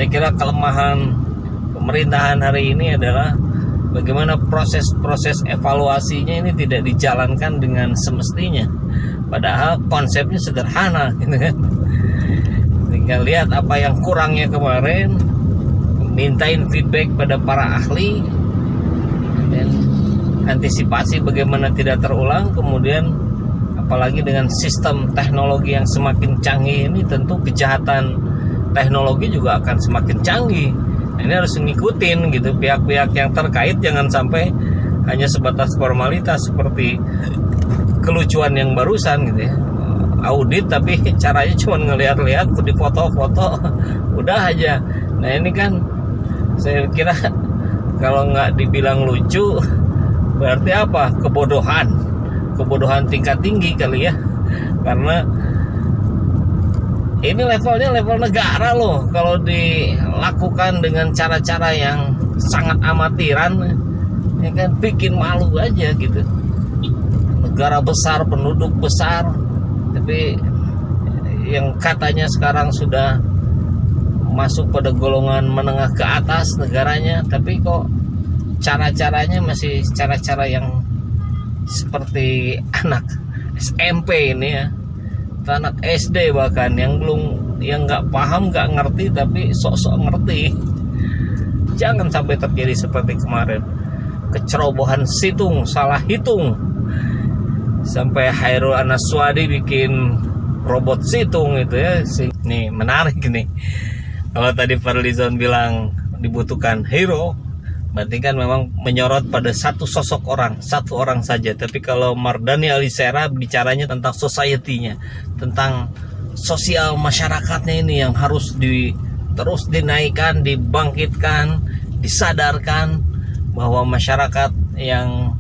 Saya kira kelemahan pemerintahan hari ini adalah bagaimana proses evaluasinya ini tidak dijalankan dengan semestinya. Padahal konsepnya sederhana gitu kan. Tinggal lihat apa yang kurangnya kemarin, mintain feedback pada para ahli, dan antisipasi bagaimana tidak terulang. Kemudian apalagi dengan sistem teknologi yang semakin canggih ini, tentu kejahatan teknologi juga akan semakin canggih. Nah, ini harus ngikutin gitu, pihak-pihak yang terkait jangan sampai hanya sebatas formalitas seperti kelucuan yang barusan gitu ya, audit tapi caranya cuma ngelihat-lihat di foto-foto udah aja. Nah ini kan saya kira kalau nggak dibilang lucu berarti apa? Kebodohan tingkat tinggi kali ya, karena ini levelnya level negara loh. Kalau dilakukan dengan cara-cara yang sangat amatiran, ya kan bikin malu aja gitu. Negara besar, penduduk besar, tapi yang katanya sekarang sudah masuk pada golongan menengah ke atas negaranya, tapi kok cara-caranya masih cara-cara yang seperti anak SMP ini ya, anak SD bahkan yang nggak paham, nggak ngerti tapi sok-sok ngerti. Jangan sampai terjadi seperti kemarin, kecerobohan situng, salah hitung, sampai Hairul Anaswadi bikin robot situng itu ya. Nih menarik nih, kalau tadi Fadlizon bilang dibutuhkan hero, berarti kan memang menyorot pada satu sosok orang, satu orang saja. Tapi kalau Mardhani Alisera bicaranya tentang society-nya, tentang sosial masyarakatnya ini yang harus terus dinaikkan, dibangkitkan, disadarkan bahwa masyarakat yang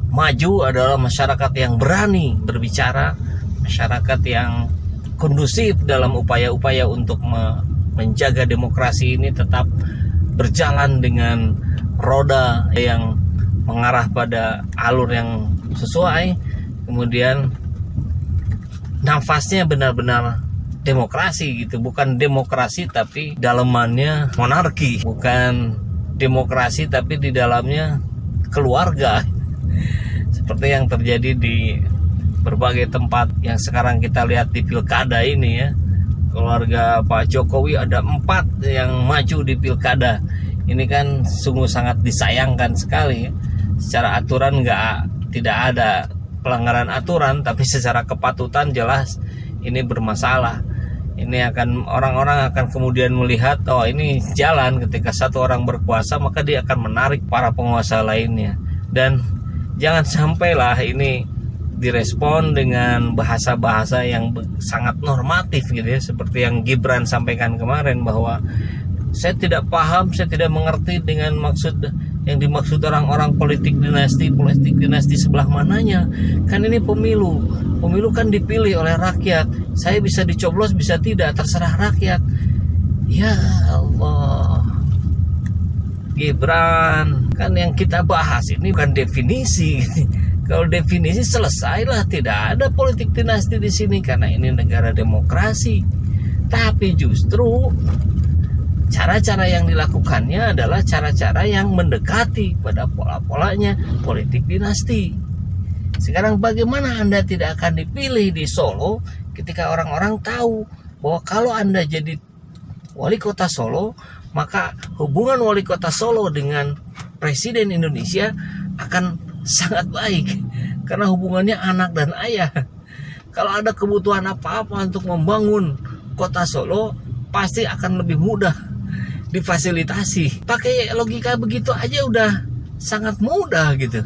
maju adalah masyarakat yang berani berbicara, masyarakat yang kondusif dalam upaya-upaya untuk menjaga demokrasi ini tetap berjalan dengan roda yang mengarah pada alur yang sesuai. Kemudian nafasnya benar-benar demokrasi gitu, bukan demokrasi tapi dalamannya monarki, bukan demokrasi tapi di dalamnya keluarga, seperti yang terjadi di berbagai tempat yang sekarang kita lihat di pilkada ini ya. Keluarga Pak Jokowi ada 4 yang maju di pilkada. Ini kan sungguh sangat disayangkan sekali. Secara aturan tidak ada pelanggaran aturan, tapi secara kepatutan jelas ini bermasalah. Ini orang-orang akan kemudian melihat, oh ini jalan ketika satu orang berkuasa, maka dia akan menarik para penguasa lainnya. Dan jangan sampailah ini direspon dengan bahasa-bahasa yang sangat normatif gitu ya, seperti yang Gibran sampaikan kemarin bahwa saya tidak paham, saya tidak mengerti dengan maksud yang dimaksud orang-orang politik dinasti sebelah mananya. Kan ini pemilu kan dipilih oleh rakyat. Saya bisa dicoblos, bisa tidak, terserah rakyat. Ya Allah, Gibran, kan yang kita bahas ini bukan definisi. Kalau definisi selesailah, tidak ada politik dinasti di sini karena ini negara demokrasi. Tapi justru cara-cara yang dilakukannya adalah cara-cara yang mendekati pada pola-polanya politik dinasti. Sekarang bagaimana Anda tidak akan dipilih di Solo ketika orang-orang tahu bahwa kalau Anda jadi wali kota Solo, maka hubungan wali kota Solo dengan Presiden Indonesia akan sangat baik karena hubungannya anak dan ayah. Kalau ada kebutuhan apa-apa untuk membangun kota Solo, pasti akan lebih mudah difasilitasi. Pakai logika begitu aja udah sangat mudah gitu.